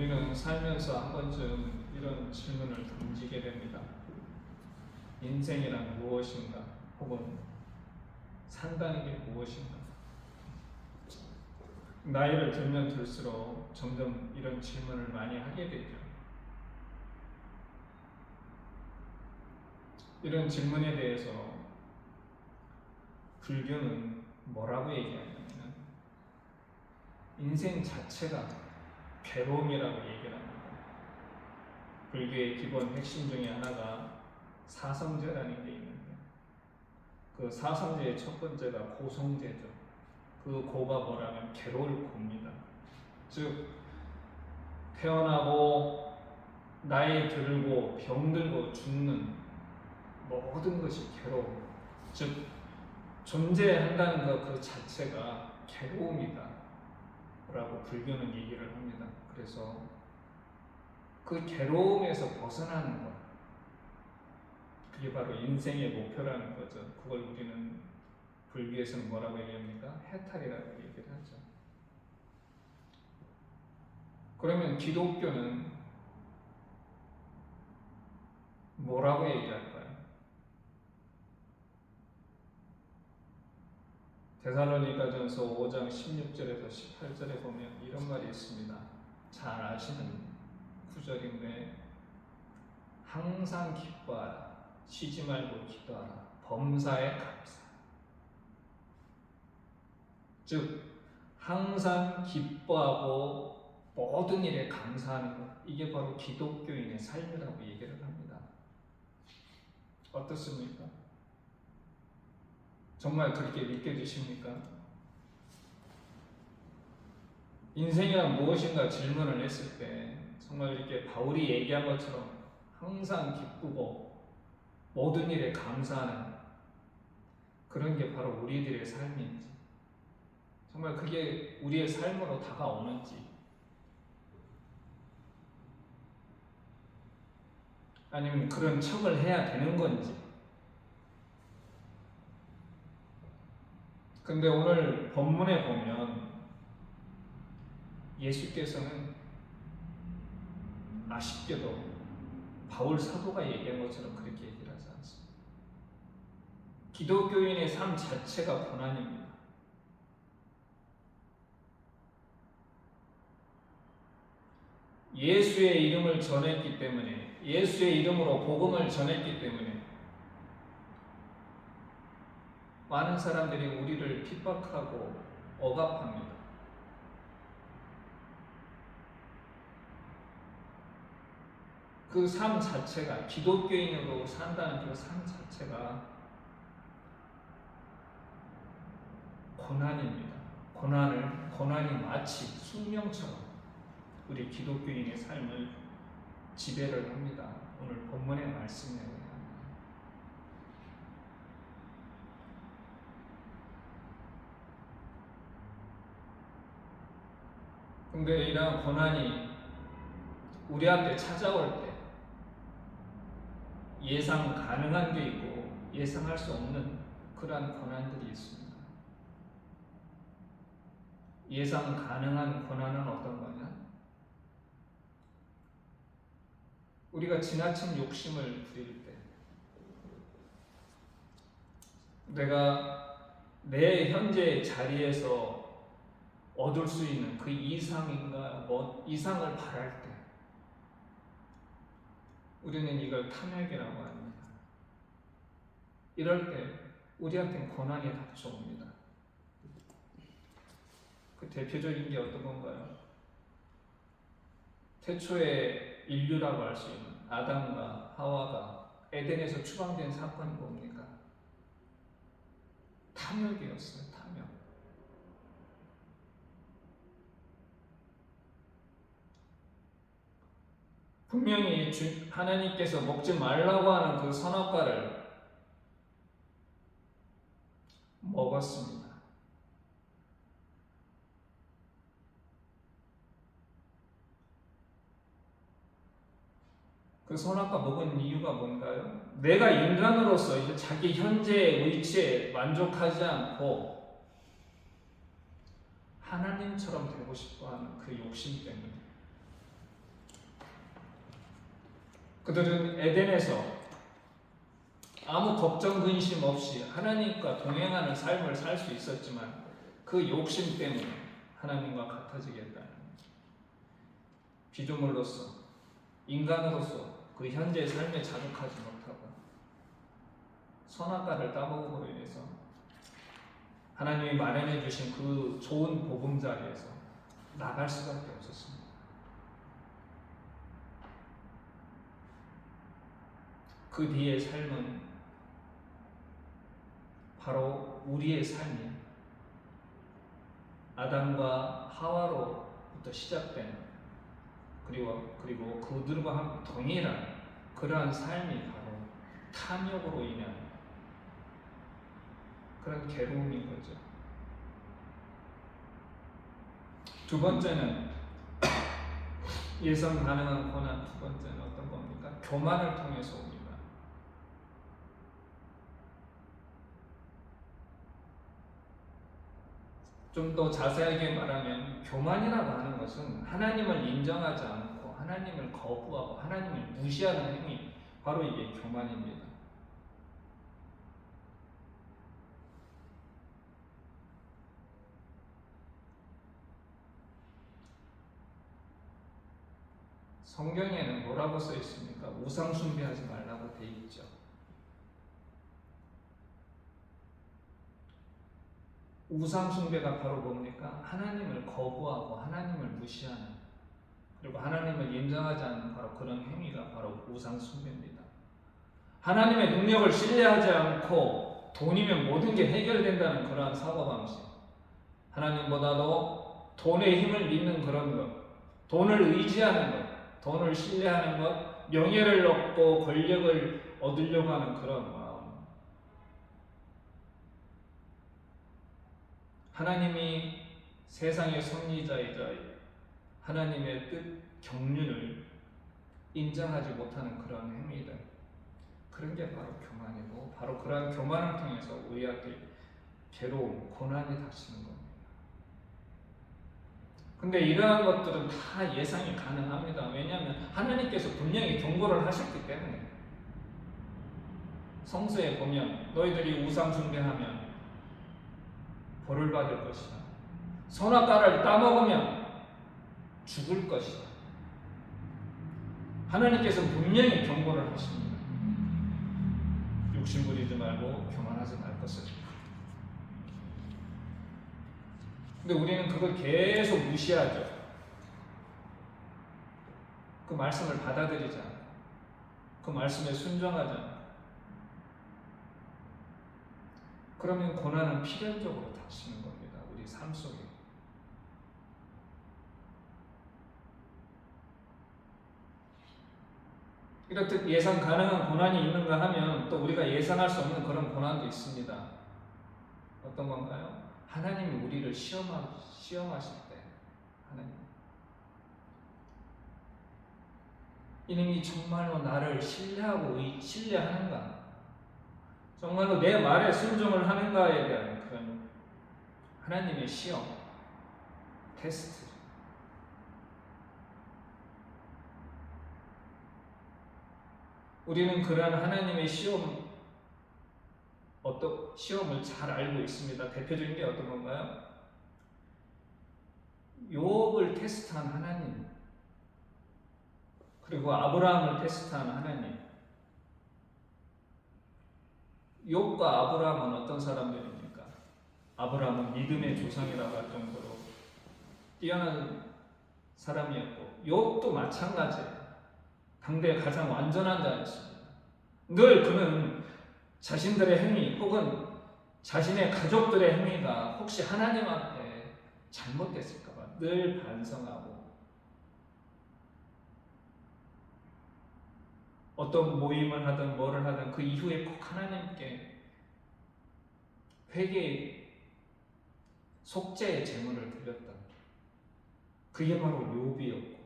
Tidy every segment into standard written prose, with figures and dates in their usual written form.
우리는 살면서 한 번쯤 이런 질문을 던지게 됩니다. 인생이란 무엇인가? 혹은 산다는 게 무엇인가? 나이를 들면 들수록 점점 이런 질문을 많이 하게 되죠. 이런 질문에 대해서 불교는 뭐라고 얘기하냐면 인생 자체가 괴로움이라고 얘기를 합니다. 불교의 기본 핵심 중에 하나가 사성제라는 게 있는데 그 사성제의 첫 번째가 고성제죠. 그 고가 뭐라면 괴로울 고입니다. 즉 태어나고 나이 들고 병들고 죽는 모든 것이 괴로움, 즉 존재한다는 것 그 자체가 괴로움이다 라고 불교는 얘기를 합니다. 그래서 그 괴로움에서 벗어나는 것, 그게 바로 인생의 목표라는 거죠. 그걸 우리는 불교에서는 뭐라고 얘기합니까? 해탈이라고 얘기를 하죠. 그러면 기독교는 뭐라고 얘기할까요? 데살로니가전서 5장 16절에서 18절에 보면 이런 말이 있습니다. 잘 아시는 구절인데 항상 기뻐하라, 쉬지 말고 기도하라, 범사에 감사. 즉 항상 기뻐하고 모든 일에 감사하는 것, 이게 바로 기독교인의 삶이라고 얘기를 합니다. 어떻습니까? 정말 그렇게 느껴지십니까? 인생이란 무엇인가 질문을 했을 때 정말 이렇게 바울이 얘기한 것처럼 항상 기쁘고 모든 일에 감사하는 그런 게 바로 우리들의 삶인지, 정말 그게 우리의 삶으로 다가오는지, 아니면 그런 척을 해야 되는 건지. 근데 오늘 본문에 보면 예수께서는 아쉽게도 바울 사도가 얘기한 것처럼 그렇게 얘기를 하지 않습니다. 기독교인의 삶 자체가 고난입니다. 예수의 이름을 전했기 때문에, 예수의 이름으로 복음을 전했기 때문에 많은 사람들이 우리를 핍박하고 억압합니다. 그 삶 자체가, 기독교인으로 산다는 그 삶 자체가 고난입니다. 고난이 마치 숙명처럼 우리 기독교인의 삶을 지배를 합니다. 오늘 본문의 말씀에 의하면. 근데 이러한 고난이 우리한테 찾아올 때 예상 가능한 게 있고 예상할 수 없는 그러한 고난들이 있습니다. 예상 가능한 고난은 어떤 거냐? 우리가 지나친 욕심을 부릴 때, 내가 내 현재 자리에서 얻을 수 있는 그 이상인가, 이상을 바랄 때, 우리는 이걸 탐욕이라고 합니다. 이럴 때 우리한테는 고난이 닥쳐옵니다. 그 대표적인 게 어떤 건가요? 태초의 인류라고 할 수 있는 아담과 하와가 에덴에서 추방된 사건이 뭡니까? 탐욕이었어요. 탐욕. 분명히 하나님께서 먹지 말라고 하는 그 선악과를 먹었습니다. 그 선악과 먹은 이유가 뭔가요? 내가 인간으로서 이제 자기 현재의 위치에 만족하지 않고 하나님처럼 되고 싶어하는 그 욕심 때문에. 그들은 에덴에서 아무 걱정 근심 없이 하나님과 동행하는 삶을 살 수 있었지만 그 욕심 때문에 하나님과 같아지겠다는 피조물로서 인간으로서 그 현재의 삶에 자족하지 못하고 선악과를 따먹음으로 인해서 하나님이 마련해 주신 그 좋은 보금자리에서 나갈 수밖에 없었습니다. 그 뒤의 삶은 바로 우리의 삶이 아담과 하와로부터 시작된 그리고 그들과 동일한 그러한 삶이 바로 탐욕으로 인한 그런 괴로움인 거죠. 두 번째는 예상 가능한 고난, 두 번째는 어떤 겁니까? 교만을 통해서 옵니다. 좀 더 자세하게 말하면 교만이라고 하는 것은 하나님을 인정하지 않고 하나님을 거부하고 하나님을 무시하는 행위, 바로 이게 교만입니다. 성경에는 뭐라고 써 있습니까? 우상 숭배하지 말라고 돼 있죠. 우상 숭배가 바로 뭡니까? 하나님을 거부하고 하나님을 무시하는, 그리고 하나님을 인정하지 않는 바로 그런 행위가 바로 우상 숭배입니다. 하나님의 능력을 신뢰하지 않고 돈이면 모든 게 해결된다는 그러한 사고방식, 하나님보다도 돈의 힘을 믿는 그런 것, 돈을 의지하는 것, 돈을 신뢰하는 것, 명예를 얻고 권력을 얻으려고 하는 그런 마음. 하나님이 세상의 섭리자이자 하나님의 뜻, 경륜을 인정하지 못하는 그런 행위들, 그런 게 바로 교만이고, 바로 그러한 교만을 통해서 우리한테 괴로움, 고난이 닥치는 겁니다. 근데 이러한 것들은 다 예상이 가능합니다. 왜냐하면 하나님께서 분명히 경고를 하셨기 때문에. 성서에 보면 너희들이 우상 숭배하면 벌을 받을 것이다. 선악과를 따먹으면 죽을 것이다. 하나님께서 분명히 경고를 하십니다. 욕심 부리지 말고 교만하지 말 것을. 근데 우리는 그걸 계속 무시하죠. 그 말씀을 받아들이지 않고 그 말씀에 순종하지 않고, 그러면 고난은 필연적으로 닥치는 겁니다. 우리 삶 속에. 이렇듯 예상 가능한 고난이 있는가 하면 또 우리가 예상할 수 없는 그런 고난도 있습니다. 어떤 건가요? 하나님이 우리를 시험하실 때, 하나님, 이놈이 정말로 나를 신뢰하는가? 정말로 내 말에 순종을 하는가에 대한 그런 하나님의 시험, 테스트. 우리는 그러한 하나님의 시험을 잘 알고 있습니다. 대표적인 게 어떤 건가요? 욥을 테스트한 하나님, 그리고 아브라함을 테스트한 하나님. 욥과 아브라함은 어떤 사람들입니까? 아브라함은 믿음의 조상이라고 할 정도로 뛰어난 사람이었고, 욥도 마찬가지예요. 당대에 가장 완전한 자였습니다. 늘 그는 자신들의 행위 혹은 자신의 가족들의 행위가 혹시 하나님 앞에 잘못됐을까봐 늘 반성하고, 어떤 모임을 하든 뭐를 하든 그 이후에 꼭 하나님께 회개, 속죄의 제물을 드렸다. 그게 바로 욥이었고,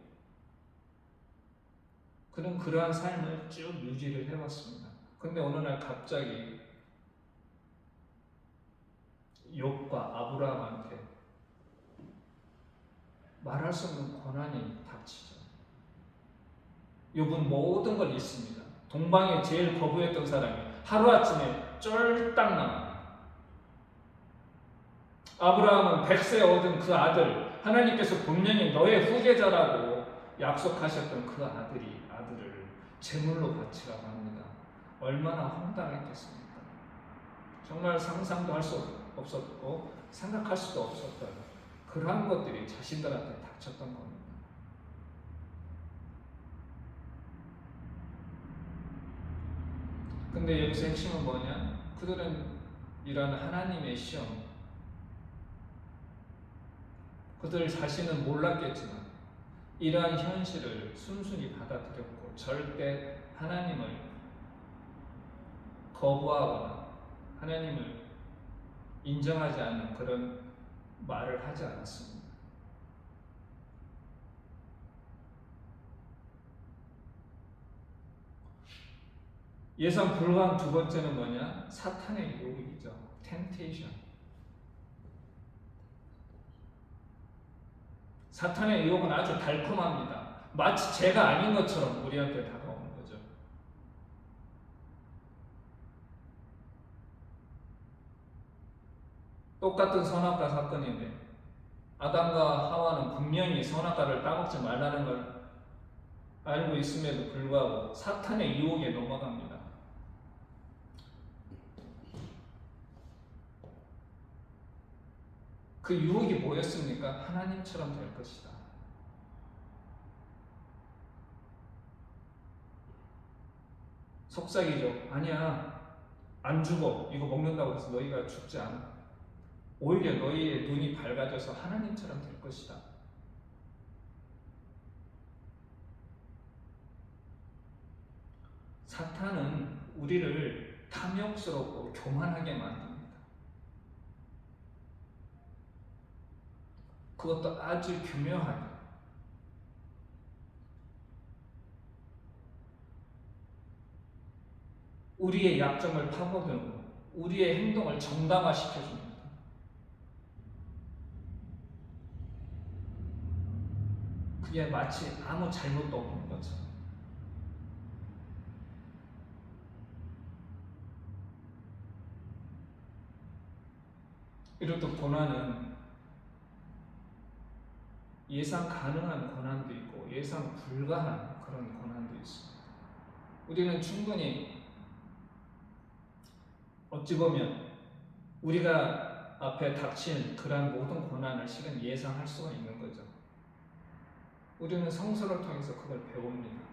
그는 그러한 삶을 쭉 유지를 해왔습니다. 근데 어느 날 갑자기 욥과 아브라함한테 말할 수 없는 고난이 닥치죠. 욥은 모든 걸 잃습니다. 동방에 제일 거부했던 사람이 하루아침에 쫄딱 나갑니다. 아브라함은 100세 얻은 그 아들, 하나님께서 분명히 너의 후계자라고 약속하셨던 그 아들을 제물로 바치라고 합니다. 얼마나 황당했겠습니까? 정말 상상도 할 수 없었고 생각할 수도 없었던 그러한 것들이 자신들한테 닥쳤던 겁니다. 근데 여기서 핵심은 뭐냐? 그들은 이런 하나님의 시험, 그들 자신은 몰랐겠지만 이러한 현실을 순순히 받아들였고 절대 하나님을 거부하거나 하나님을 인정하지 않는 그런 말을 하지 않았습니다. 예상 불가한 두 번째는 뭐냐? 사탄의 유혹이죠. temptation. 사탄의 유혹은 아주 달콤합니다. 마치 죄가 아닌 것처럼 우리한테 다가오는 거죠. 똑같은 선악과 사건인데 아담과 하와는 분명히 선악과를 따먹지 말라는 걸 알고 있음에도 불구하고 사탄의 유혹에 넘어갑니다. 그 유혹이 뭐였습니까? 하나님처럼 될 것이다. 속삭이죠. 아니야, 안 죽어. 이거 먹는다고 해서 너희가 죽지 않아. 오히려 너희의 눈이 밝아져서 하나님처럼 될 것이다. 사탄은 우리를 탐욕스럽고 교만하게 만듭니다. 그것도 아주 교묘하게. 우리의 약점을 파고들고 우리의 행동을 정당화시켜줍니다. 그게 마치 아무 잘못도 없는 것처럼. 이렇듯 고난은 예상 가능한 고난도 있고 예상 불가한 그런 고난도 있습니다. 우리는 충분히 어찌 보면 우리가 앞에 닥친 그러한 모든 고난을 실은 예상할 수가 있는 거죠. 우리는 성서를 통해서 그걸 배웁니다.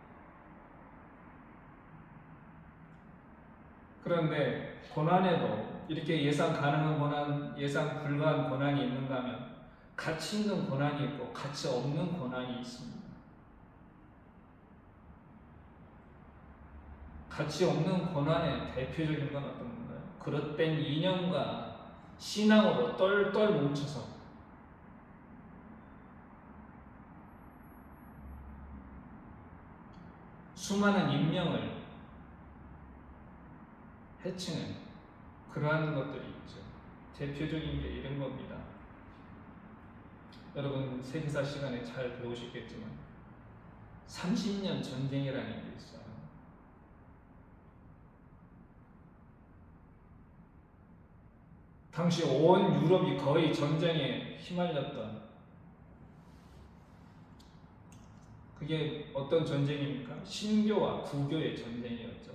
그런데 고난에도 이렇게 예상 가능한 고난, 예상 불가한 고난이 있는가 하면 가치 있는 고난이 있고 가치 없는 고난이 있습니다. 가치 없는 고난의 대표적인 건 어떤 건가요? 그릇된 이념과 신앙으로 똘똘 뭉쳐서 수많은 인명을 해치는 그러한 것들이 있죠. 대표적인 게 이런 겁니다. 여러분 세계사 시간에 잘 배우셨겠지만 30년 전쟁이라는 게 있어요. 당시 온 유럽이 거의 전쟁에 휘말렸던 그게 어떤 전쟁입니까? 신교와 구교의 전쟁이었죠.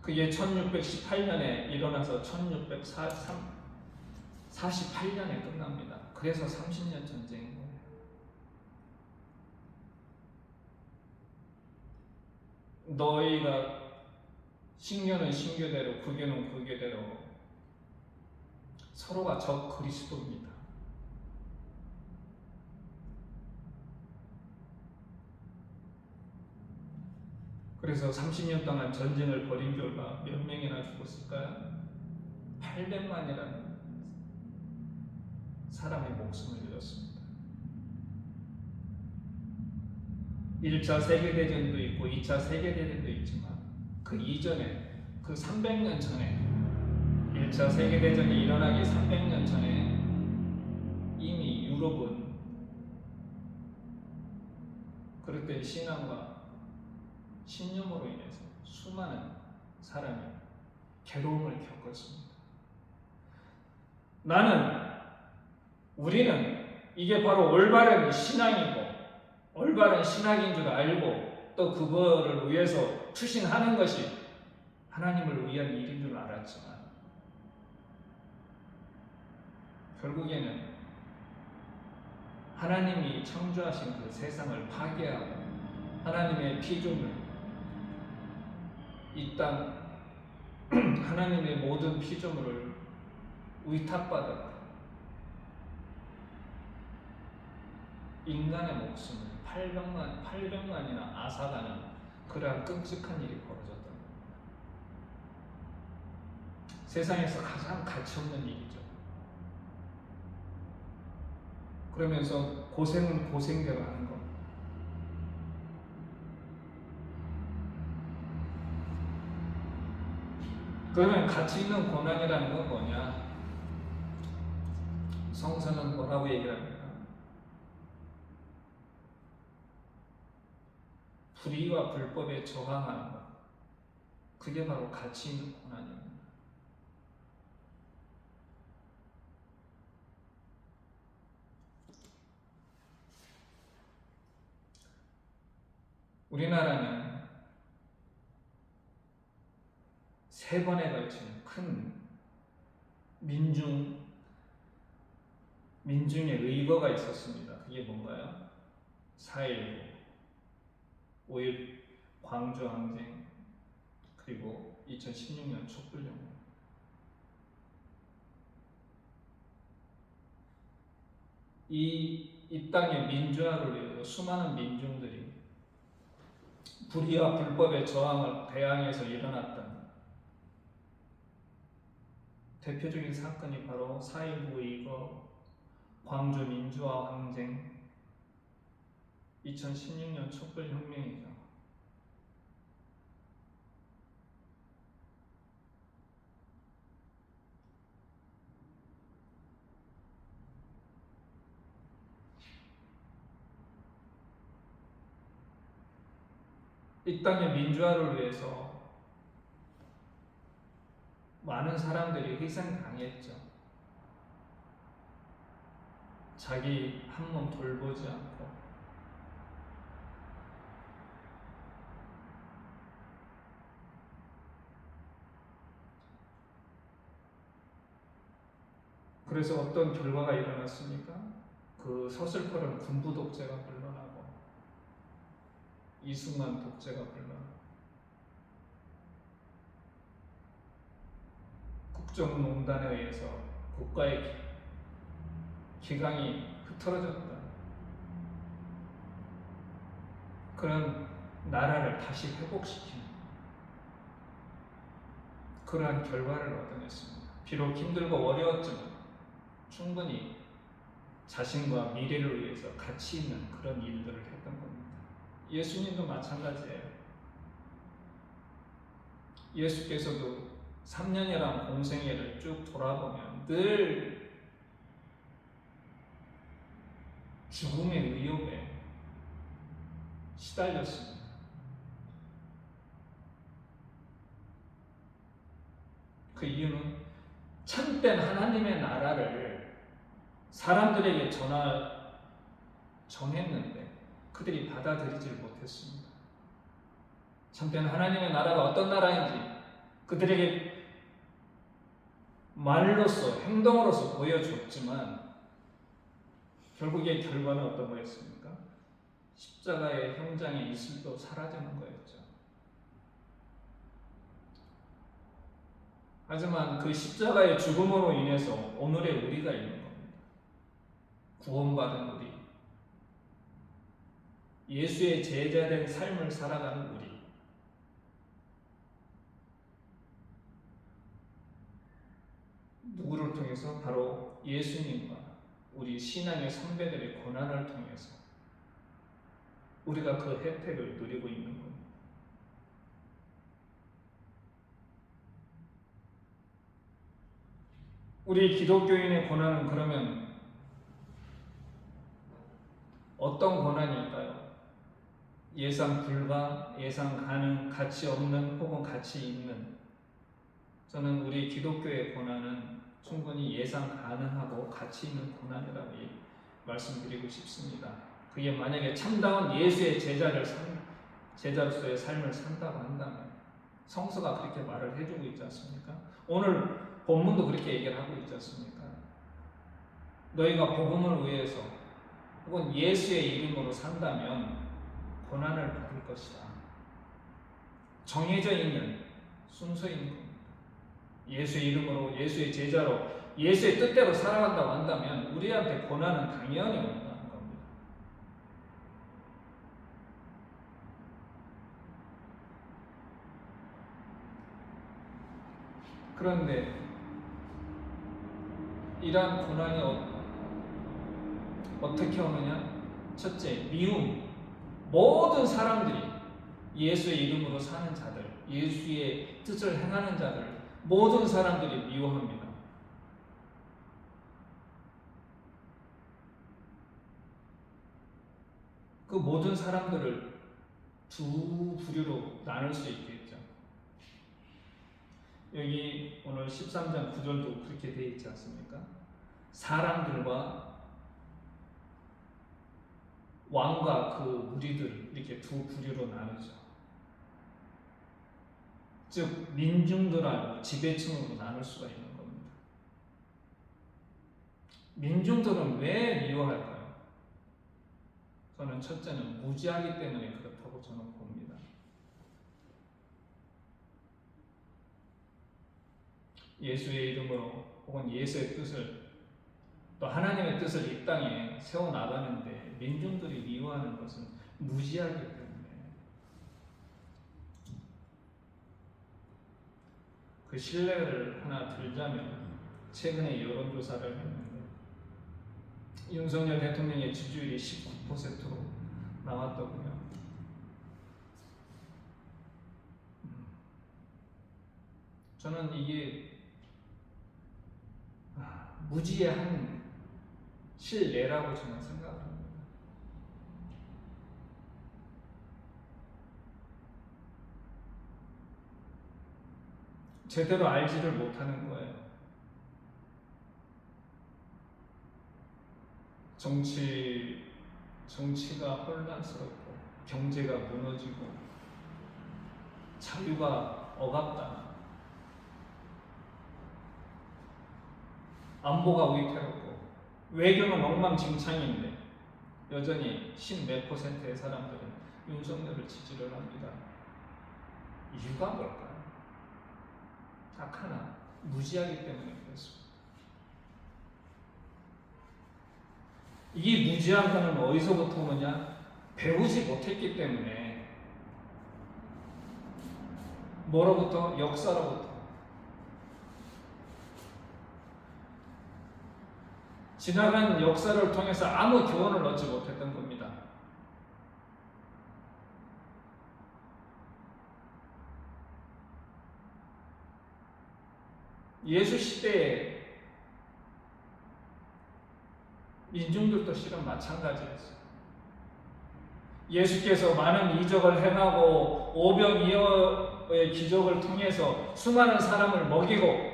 그게 1618년에 일어나서 1648년에 끝납니다. 그래서 30년 전쟁인 거예요. 너희가 신교는 신교대로 구교는 구교대로 서로가 적 그리스도입니다. 그래서 30년 동안 전쟁을 벌인 결과 몇 명이나 죽었을까요? 800만이라는 사람의 목숨을 잃었습니다. 1차 세계대전도 있고 2차 세계대전도 있지만 그 이전에 그 300년 전에 1차 세계대전이 일어나기 300년 전에 이미 유럽은 그릇된 신앙과 신념으로 인해서 수많은 사람이 괴로움을 겪었습니다. 우리는 이게 바로 올바른 신앙이고 올바른 신앙인 줄 알고 또 그거를 위해서 추신하는 것이 하나님을 위한 일인 줄 알았지만 결국에는 하나님이 창조하신 그 세상을 파괴하고 하나님의 피조물, 이 땅 하나님의 모든 피조물을 위탁받아 인간의 목숨을 800만이나 앗아가는 그러한 끔찍한 일이 벌어졌던 겁니다. 세상에서 가장 가치없는 일이죠. 그러면서 고생은 고생대로 하는 겁니다. 그러면 가치 있는 고난이라는 건 뭐냐? 성서는 뭐라고 얘기를 합니까? 불의와 불법에 저항하는 것. 그게 바로 가치 있는 고난입니다. 우리나라는 3번에 걸친 큰 민중의 의거가 있었습니다. 그게 뭔가요? 4.19, 5.1 광주항쟁, 그리고 2016년 촛불혁명. 이 땅의 민주화를 위해서 수많은 민중들이 불의와 불법의 저항을 대항해서 일어났던 대표적인 사건이 바로 4.19 의거, 광주 민주화 항쟁, 2016년 촛불혁명이죠. 이 땅의 민주화를 위해서 많은 사람들이 희생당했죠. 자기 한 몸 돌보지 않고 그래서 어떤 결과가 일어났습니까? 그 서슬퍼런 군부 독재가 물러나고 이승만 독재가 물러나고 국정농단에 의해서 국가의 기강이 흐트러졌다. 그런 나라를 다시 회복시키는 그러한 결과를 얻어냈습니다. 비록 힘들고 어려웠지만 충분히 자신과 미래를 위해서 가치 있는 그런 일들을 했던 겁니다. 예수님도 마찬가지예요. 예수께서도 3년이라는 공생애를 쭉 돌아보면 늘 죽음의 의혹에 시달렸습니다. 그 이유는 참된 하나님의 나라를 사람들에게 전했는데 그들이 받아들이질 못했습니다. 참된 하나님의 나라가 어떤 나라인지 그들에게 말로서 행동으로서 보여줬지만 결국의 결과는 어떤 거였습니까? 십자가의 형장의 이슬도 사라지는 거였죠. 하지만 그 십자가의 죽음으로 인해서 오늘의 우리가 있는 겁니다. 구원받은 우리, 예수의 제자된 삶을 살아가는 우리, 누구를 통해서? 바로 예수님과 우리 신앙의 선배들의 고난을 통해서 우리가 그 혜택을 누리고 있는 겁니다. 우리 기독교인의 고난은 그러면 어떤 고난일까요? 예상 불가, 예상 가능, 가치 없는 혹은 가치 있는, 저는 우리 기독교의 고난은 충분히 예상 가능하고 가치 있는 고난이라고 말씀드리고 싶습니다. 그게 만약에 참다운 예수의 제자로서의 삶을 산다고 한다면, 성서가 그렇게 말을 해주고 있지 않습니까? 오늘 본문도 그렇게 얘기를 하고 있지 않습니까? 너희가 복음을 위해서 혹은 예수의 이름으로 산다면 고난을 받을 것이다. 정해져 있는 순서인 겁니다. 예수의 이름으로, 예수의 제자로, 예수의 뜻대로 살아간다고 한다면 우리한테 고난은 당연히 온다는 겁니다. 그런데 이러한 고난이 어떻게 오느냐? 첫째, 미움. 모든 사람들이 예수의 이름으로 사는 자들, 예수의 뜻을 행하는 자들, 모든 사람들이 미워합니다. 그 모든 사람들을 두 부류로 나눌 수 있겠죠. 여기 오늘 13장 9절도 그렇게 되어 있지 않습니까? 사람들과 왕과 그 무리들, 이렇게 두 부류로 나누죠. 즉 민중들하고 지배층으로 나눌 수가 있는 겁니다. 민중들은 왜 미워할까요? 저는 첫째는 무지하기 때문에 그렇다고 저는 봅니다. 예수의 이름으로 혹은 예수의 뜻을, 또 하나님의 뜻을 이 땅에 세워나가는데 민중들이 미워하는 것은 무지하기 때문에. 그 신뢰를 하나 들자면, 최근에 여론조사를 했는데 윤석열 대통령의 지지율이 19%로 나왔더군요. 저는 이게 무지의 한 실례라고 저는 생각을 합니다. 제대로 알지를 못하는 거예요. 정치가 혼란스럽고 경제가 무너지고 자유가 억압다. 안보가 위태롭고 외교는 엉망진창인데 여전히 10몇 %의 사람들은 윤석열을 지지를 합니다. 이유가 뭘까요? 딱 하나, 무지하기 때문에 그렇습니다. 이 무지한 거는 어디서부터 오느냐? 배우지 못했기 때문에. 뭐로부터? 역사로부터. 지나간 역사를 통해서 아무 교훈을 얻지 못했던 겁니다. 예수 시대에 민중들도 실은 마찬가지였어요. 예수께서 많은 이적을 행하고 오병이어의 기적을 통해서 수많은 사람을 먹이고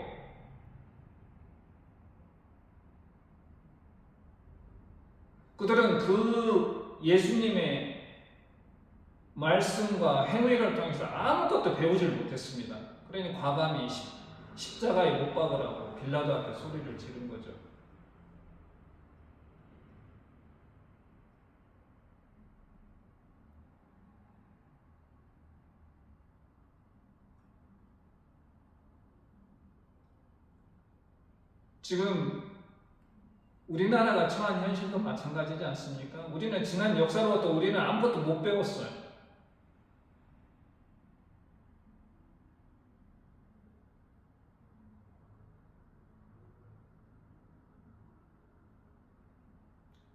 그들은 그 예수님의 말씀과 행위를 통해서 아무것도 배우질 못했습니다. 그러니 과감히 십자가에 못 박으라고 빌라도한테 소리를 지른 거죠. 지금 우리나라가 처한 현실도 마찬가지지 않습니까? 우리는 지난 역사로부터 우리는 아무것도 못 배웠어요.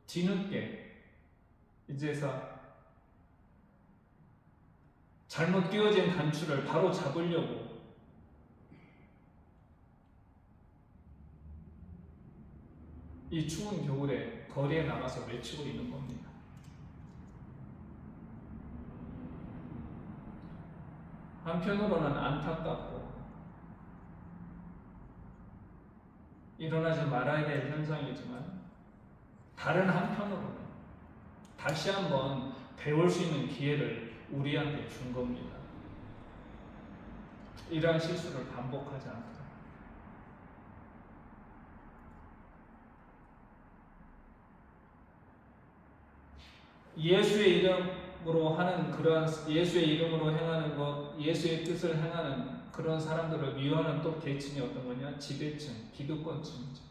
뒤늦게 이제서 잘못 끼워진 단추를 바로 잡으려고 이 추운 겨울에 거리에 나가서 외치고 있는 겁니다. 한편으로는 안타깝고 일어나지 말아야 될 현상이지만 다른 한편으로는 다시 한번 배울 수 있는 기회를 우리한테 준 겁니다. 이러한 실수를 반복하지 않도록. 예수의 이름으로 하는 그러한 예수의 이름으로 행하는 것, 예수의 뜻을 행하는 그런 사람들을 미워하는 또 계층이 어떤 거냐? 지배층, 기득권층이죠.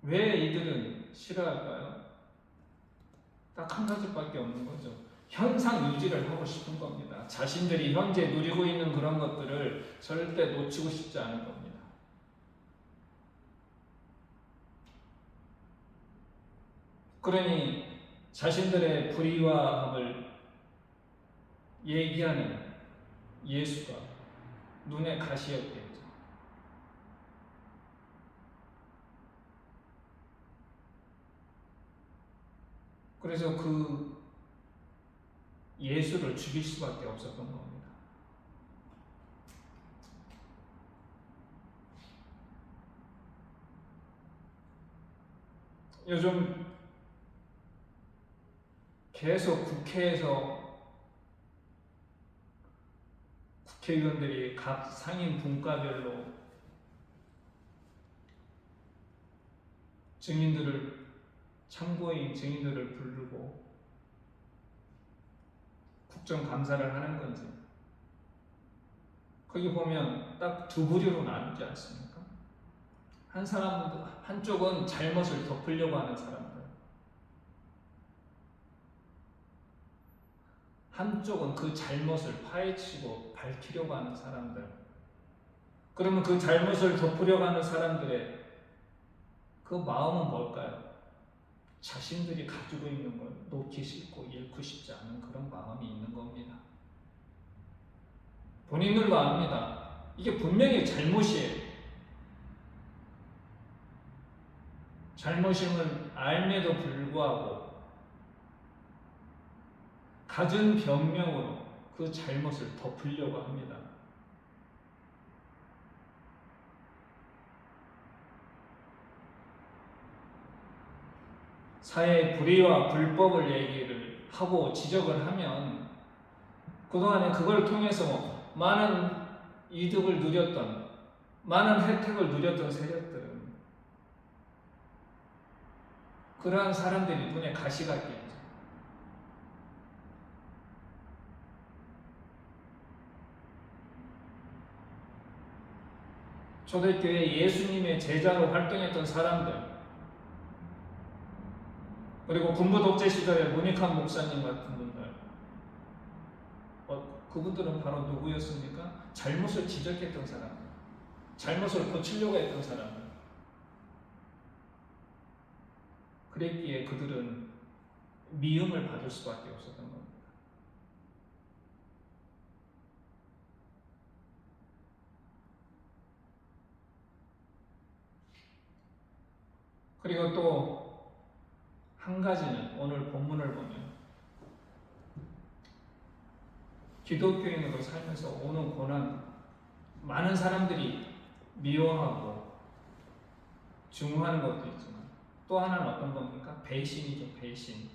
왜 이들은 싫어할까요? 딱 한 가지밖에 없는 거죠. 현상 유지를 하고 싶은 겁니다. 자신들이 현재 누리고 있는 그런 것들을 절대 놓치고 싶지 않은 겁니다. 그러니 자신들의 불의와함을 얘기하는 예수가 눈에 가시였겠죠. 그래서 그 예수를 죽일 수밖에 없었던 겁니다. 요즘 계속 국회에서 국회의원들이 각 상임 분과별로 참고인 증인들을 부르고 국정감사를 하는 건지, 거기 보면 딱 두 부류로 나누지 않습니까? 한쪽은 잘못을 덮으려고 하는 사람들, 한쪽은 그 잘못을 파헤치고 밝히려고 하는 사람들. 그러면 그 잘못을 덮으려고 하는 사람들의 그 마음은 뭘까요? 자신들이 가지고 있는 걸 놓기 싫고 잃고 싶지 않은 그런 마음이 있는 겁니다. 본인들도 압니다. 이게 분명히 잘못이에요. 잘못임을 알매도 불구하고 갖은 변명으로 그 잘못을 덮으려고 합니다. 사회의 불의와 불법을 얘기를 하고 지적을 하면 그동안에 그걸 통해서 많은 이득을 누렸던, 많은 혜택을 누렸던 세력들은 그러한 사람들이 눈에 가시 같겠죠. 초대교회 예수님의 제자로 활동했던 사람들, 그리고 군부 독재 시절에 문익환 목사님 같은 분들, 그분들은 바로 누구였습니까? 잘못을 지적했던 사람들, 잘못을 고치려고 했던 사람들. 그랬기에 그들은 미움을 받을 수밖에 없었던 겁니다. 그리고 또 한 가지는 오늘 본문을 보면 기독교인으로 살면서 오는 고난, 많은 사람들이 미워하고 증오하는 것도 있지만 또 하나는 어떤 겁니까? 배신이죠, 배신.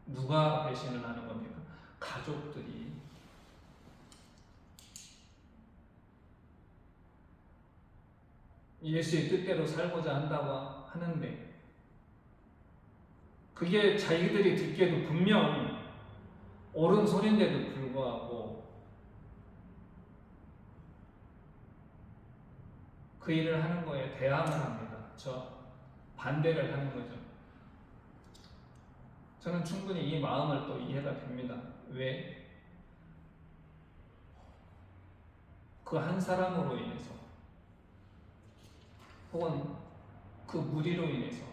누가 배신을 하는 겁니까? 가족들이. 예수의 뜻대로 살고자 한다고 하는데 그게 자기들이 듣기에도 분명 옳은 소리인데도 불구하고 그 일을 하는 거에 대항을 합니다. 반대를 하는 거죠. 저는 충분히 이 마음을 또 이해가 됩니다. 왜? 그 한 사람으로 인해서 혹은 그 무리로 인해서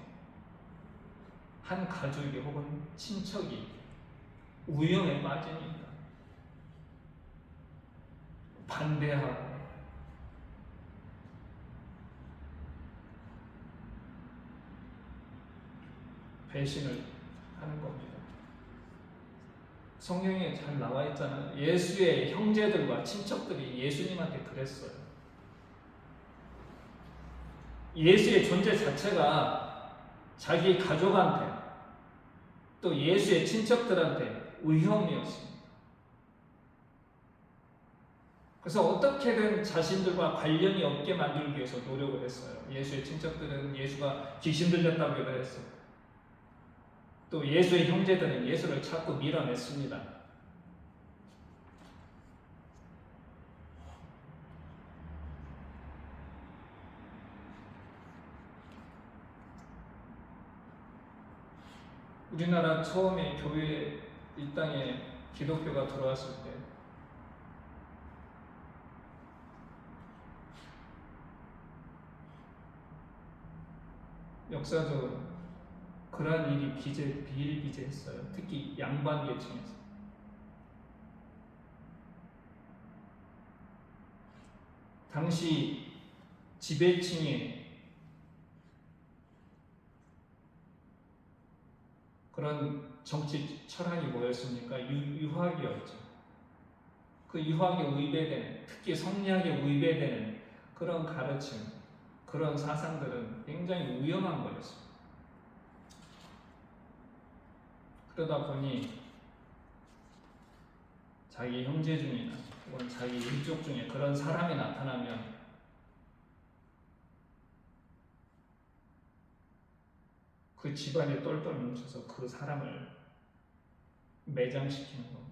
한 가족이 혹은 친척이 우영에 빠지니까 반대하고 배신을 하는 겁니다. 성경에 잘 나와 있잖아요. 예수의 형제들과 친척들이 예수님한테 그랬어요. 예수의 존재 자체가 자기 가족한테 또 예수의 친척들한테 위험이었습니다. 그래서 어떻게든 자신들과 관련이 없게 만들기 위해서 노력을 했어요. 예수의 친척들은 예수가 귀신 들렸다고 그랬어요. 또 예수의 형제들은 예수를 자꾸 밀어냈습니다. 우리나라 처음에 교회 이 땅에 기독교가 들어왔을 때 역사적으로 그러한 일이 비일비재했어요. 특히 양반 계층에서. 당시 지배층에 그런 정치 철학이 뭐였습니까? 유학이었죠. 그 유학에 위배되는, 특히 성리학에 위배되는 그런 가르침, 그런 사상들은 굉장히 위험한 거였습니다. 그러다 보니 자기 형제 중이나 혹은 자기 일족 중에 그런 사람이 나타나면 그 집안에 똘똘 뭉쳐서 그 사람을 매장시키는 겁니다.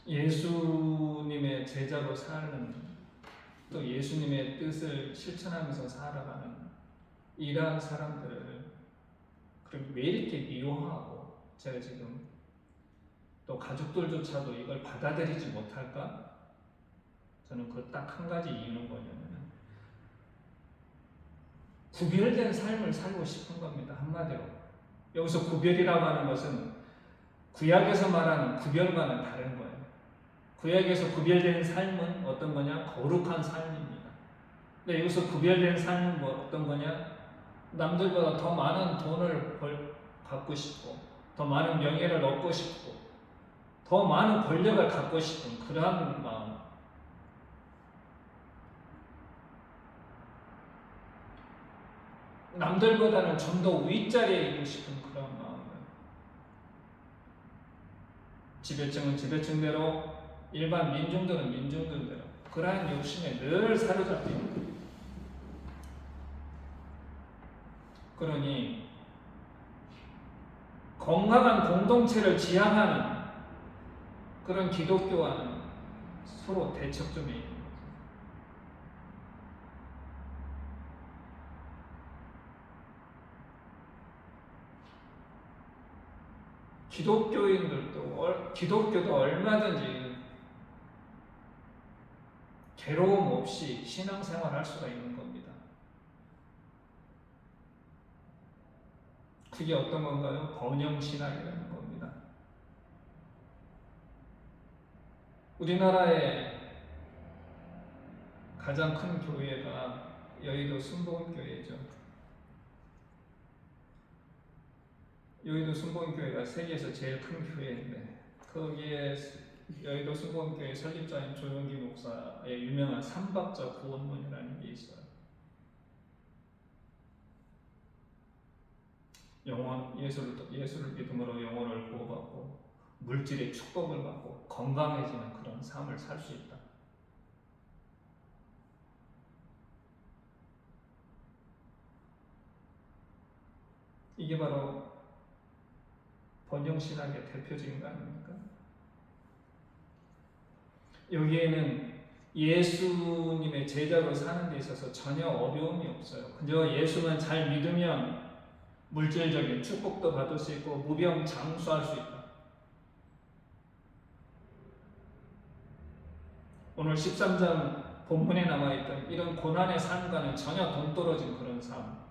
예수님의 제자로 사는, 또 예수님의 뜻을 실천하면서 살아가는 이러한 사람들을 그럼 왜 이렇게 미워하고 제가 지금 또 가족들조차도 이걸 받아들이지 못할까? 저는 그 딱 한 가지 이유는 뭐냐면 구별된 삶을 살고 싶은 겁니다. 한마디로 여기서 구별이라고 하는 것은 구약에서 말하는 구별과는 다른 거예요. 구약에서 구별된 삶은 어떤 거냐? 거룩한 삶입니다. 근데 여기서 구별된 삶은 어떤 거냐? 남들보다 더 많은 돈을 갖고 싶고, 더 많은 명예를 얻고 싶고, 더 많은 권력을 갖고 싶은 그러한 마음. 남들보다는 좀 더 윗자리에 있고 싶은 그런 마음. 지배층은 지배층대로, 일반 민중들은 민중들대로 그러한 욕심에 늘 사로잡힙니다. 그러니 건강한 공동체를 지향하는 그런 기독교와는 서로 대척점에 있는 거죠. 기독교도 얼마든지 괴로움 없이 신앙생활할 수가 있는 겁니다. 그게 어떤 건가요? 번영신학이라는 겁니다. 우리나라의 가장 큰 교회가 여의도 순복음교회죠. 여의도 순복음교회가 세계에서 제일 큰 교회인데 거기에 여의도 순복음교회 설립자인 조용기 목사의 유명한 삼박자 구원문이라는 게 있어요. 예수를 믿음으로 영혼을 구원받고 물질의 축복을 받고 건강해지는 그런 삶을 살 수 있다. 이게 바로 번영신학의 대표적인 거 아닙니까? 여기에는 예수님의 제자로 사는 데 있어서 전혀 어려움이 없어요. 그저 예수만 잘 믿으면 물질적인 축복도 받을 수 있고 무병장수할 수 있다. 오늘 13장 본문에 남아있던 이런 고난의 삶과는 전혀 동떨어진 그런 삶.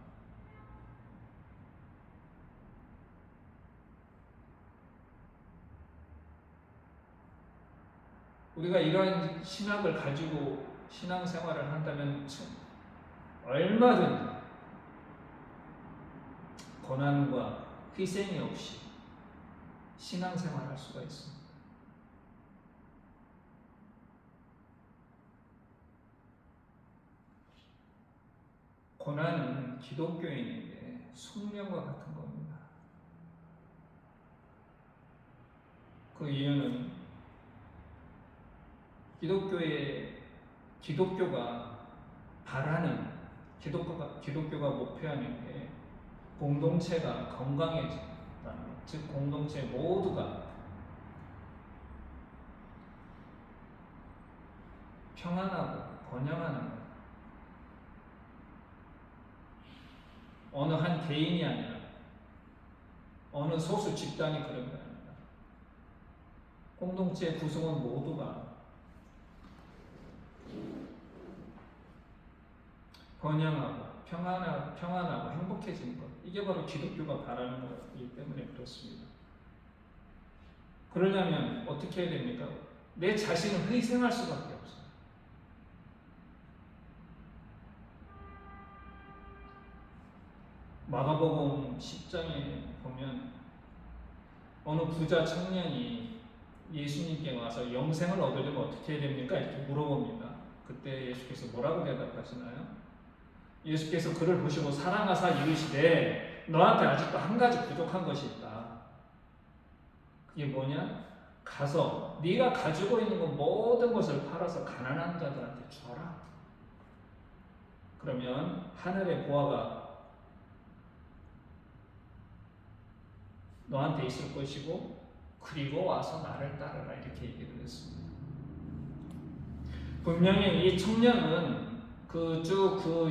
우리가 이러한 신학을 가지고 신앙생활을 한다면 얼마든지 고난과 희생이 없이 신앙생활할 수가 있습니다. 고난은 기독교인에게 숙명과 같은 겁니다. 그 이유는 기독교가 바라는 기독교가 목표하는 게 공동체가 건강해진다는 것, 즉 공동체 모두가 평안하고 번영하는 것. 어느 한 개인이 아니라 어느 소수 집단이 그런 게 아닙니다. 공동체의 구성원 모두가 번영하고 평안하고 행복해지는 것. 이게 바로 기독교가 바라는 것이기 때문에 그렇습니다. 그러려면 어떻게 해야 됩니까? 내 자신을 희생할 수밖에 없어요. 마가복음 10장에 보면 어느 부자 청년이 예수님께 와서 영생을 얻으려면 어떻게 해야 됩니까? 이렇게 물어봅니다. 그때 예수께서 뭐라고 대답하시나요? 예수께서 그를 보시고 사랑하사 이르시되 너한테 아직도 한 가지 부족한 것이 있다. 그게 뭐냐? 가서 네가 가지고 있는 것 모든 것을 팔아서 가난한 자들한테 줘라. 그러면 하늘의 보화가 너한테 있을 것이고 그리고 와서 나를 따르라 이렇게 얘기를 했습니다. 분명히 이 청년은 그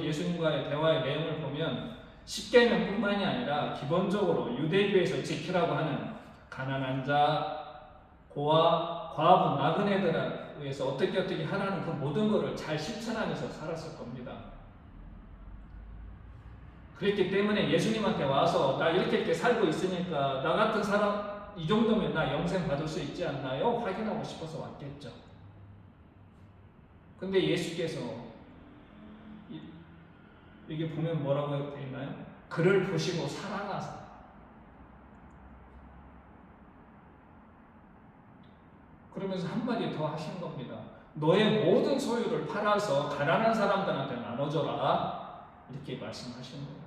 예수님과의 대화의 내용을 보면 10계명뿐만이 아니라 기본적으로 유대교에서 지키라고 하는 가난한 자, 고아, 과부, 나그네들에 의해서 어떻게 하라는 그 모든 것을 잘 실천하면서 살았을 겁니다. 그랬기 때문에 예수님한테 와서 나 이렇게 살고 있으니까 나 같은 사람 이 정도면 나 영생 받을 수 있지 않나요? 확인하고 싶어서 왔겠죠. 근데 예수께서 여기 보면 뭐라고 되어 있나요? 그를 보시고 사랑하사. 그러면서 한마디 더 하신 겁니다. 너의 모든 소유를 팔아서 가난한 사람들한테 나눠줘라. 이렇게 말씀하시는 거예요.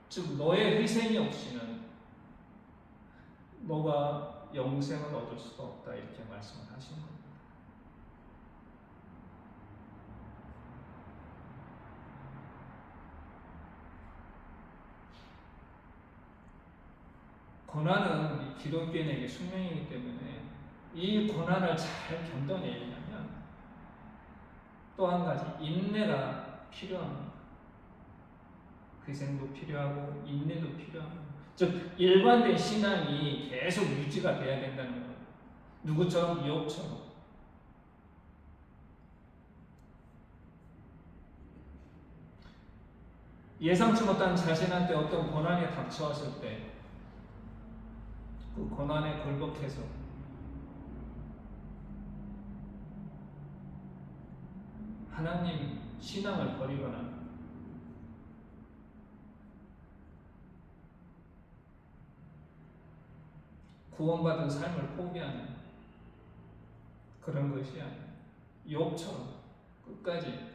즉 너의 희생이 없이는 너가 영생을 얻을 수가 없다 이렇게 말씀을 하시는 겁니다. 고난은 기독교인에게 숙명이기 때문에 이 고난을 잘 견뎌내려면 또 한 가지 인내가 필요합니다. 희생도 필요하고 인내도 필요합니다. 즉 일관된 신앙이 계속 유지가 돼야 된다는 거예요. 누구처럼? 욥처럼. 예상치 못한 자신한테 어떤 고난이 닥쳐왔을 때 그 고난에 굴복해서 하나님 신앙을 버리거나 구원받은 삶을 포기하는 그런 것이 아니에요. 욥처럼 끝까지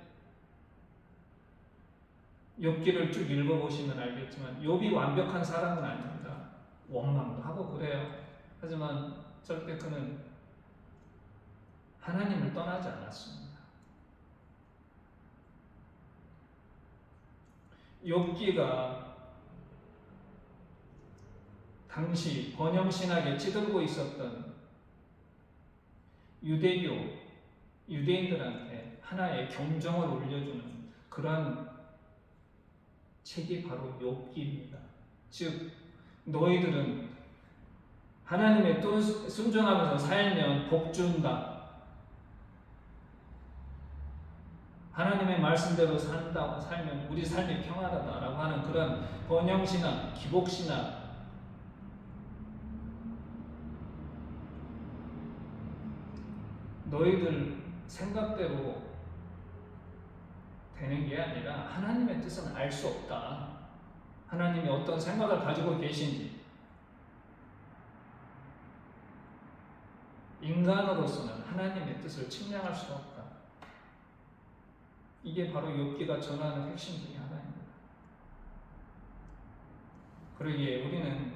욥기를 쭉 읽어보시면 알겠지만 욥이 완벽한 사람은 아닙니다. 원망도 하고 그래요. 하지만 절대 그는 하나님을 떠나지 않았습니다. 욥기가 당시 번영신학에 찌들고 있었던 유대인들한테 하나의 경종을 울려주는 그런 책이 바로 욥기입니다. 즉 너희들은 하나님의 뜻 순종하면서 살면 복 준다. 하나님의 말씀대로 산다고 살면 우리 삶이 평안하다라고 하는 그런 번영신앙, 기복신앙, 너희들 생각대로 되는 게 아니라 하나님의 뜻은 알 수 없다. 하나님이 어떤 생각을 가지고 계신지 인간으로서는 하나님의 뜻을 측량할 수 없다. 이게 바로 욥기가 전하는 핵심 중에 하나입니다. 그러기에 우리는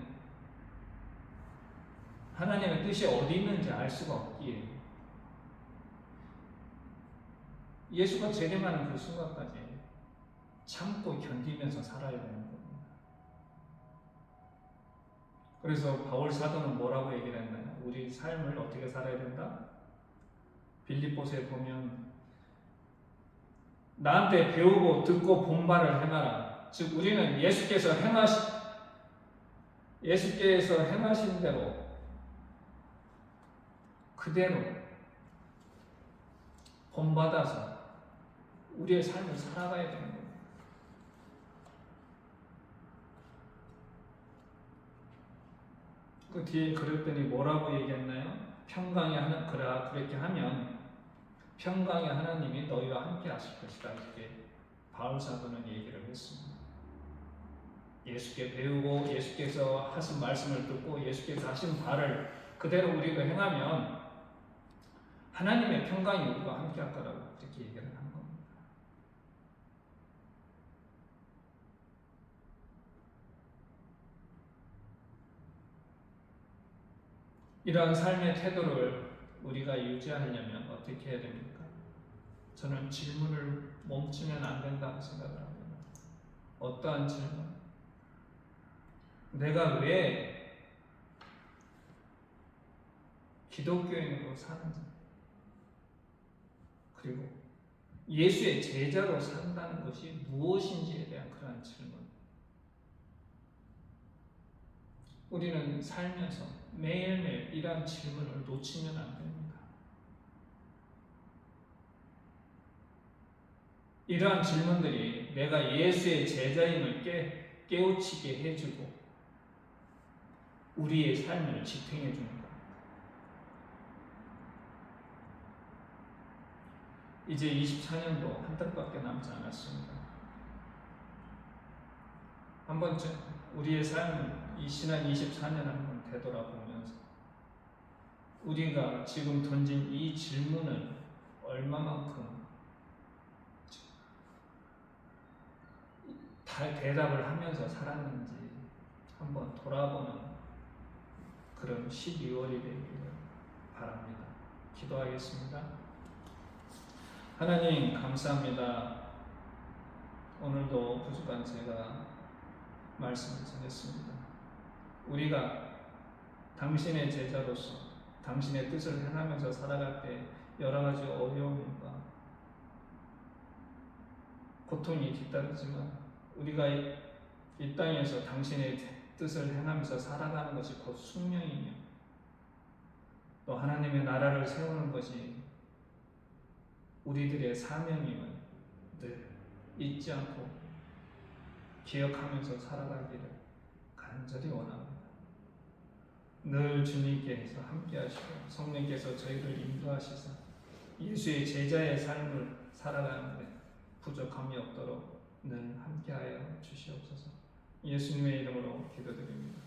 하나님의 뜻이 어디 있는지 알 수가 없기에 예수가 재림하는 그 순간까지 참고 견디면서 살아야 되는 겁니다. 그래서 바울 사도는 뭐라고 얘기를 했나요? 우리 삶을 어떻게 살아야 된다? 빌립보서에 보면 나한테 배우고 듣고 본바를 행하라. 즉 우리는 예수께서 행하신 대로 그대로 본받아서 우리의 삶을 살아가야 되는 겁니다. 그 뒤에 그랬더니 뭐라고 얘기했나요? 그렇게 하면 평강의 하나님이 너희와 함께 하실 것이다. 이렇게 바울 사도는 얘기를 했습니다. 예수께 배우고 예수께서 하신 말씀을 듣고 예수께서 하신 바를 그대로 우리도 행하면 하나님의 평강이 우리와 함께 할 거라고 이렇게 얘기를 한 겁니다. 이러한 삶의 태도를 우리가 유지하려면 어떻게 해야 됩니까? 저는 질문을 멈추면 안 된다고 생각을 합니다. 어떠한 질문? 내가 왜 기독교인으로 사는지, 그리고 예수의 제자로 산다는 것이 무엇인지에 대한 그러한 질문. 우리는 살면서 매일매일 이러한 질문을 놓치면 안 됩니다. 이러한 질문들이 내가 예수의 제자임을 깨우치게 해주고 우리의 삶을 지탱해 주는 것. 이제 24년도 한 달밖에 남지 않았습니다. 한 번쯤 우리의 삶을 이 지난 24년 한번 되돌아보면서 우리가 지금 던진 이 질문을 얼마만큼 대답을 하면서 살았는지 한번 돌아보는 그런 12월이 되기를 바랍니다. 기도하겠습니다. 하나님 감사합니다. 오늘도 부족한 제가 말씀을 전했습니다. 우리가 당신의 제자로서 당신의 뜻을 행하면서 살아갈 때 여러 가지 어려움과 고통이 뒤따르지만 우리가 이 땅에서 당신의 뜻을 행하면서 살아가는 것이 곧 숙명이며 또 하나님의 나라를 세우는 것이 우리들의 사명임을 늘 잊지 않고 기억하면서 살아가기를 간절히 원합니다. 늘 주님께서 함께 하시고 성령께서 저희를 인도하시사 예수의 제자의 삶을 살아가는데 부족함이 없도록 늘 함께하여 주시옵소서. 예수님의 이름으로 기도드립니다.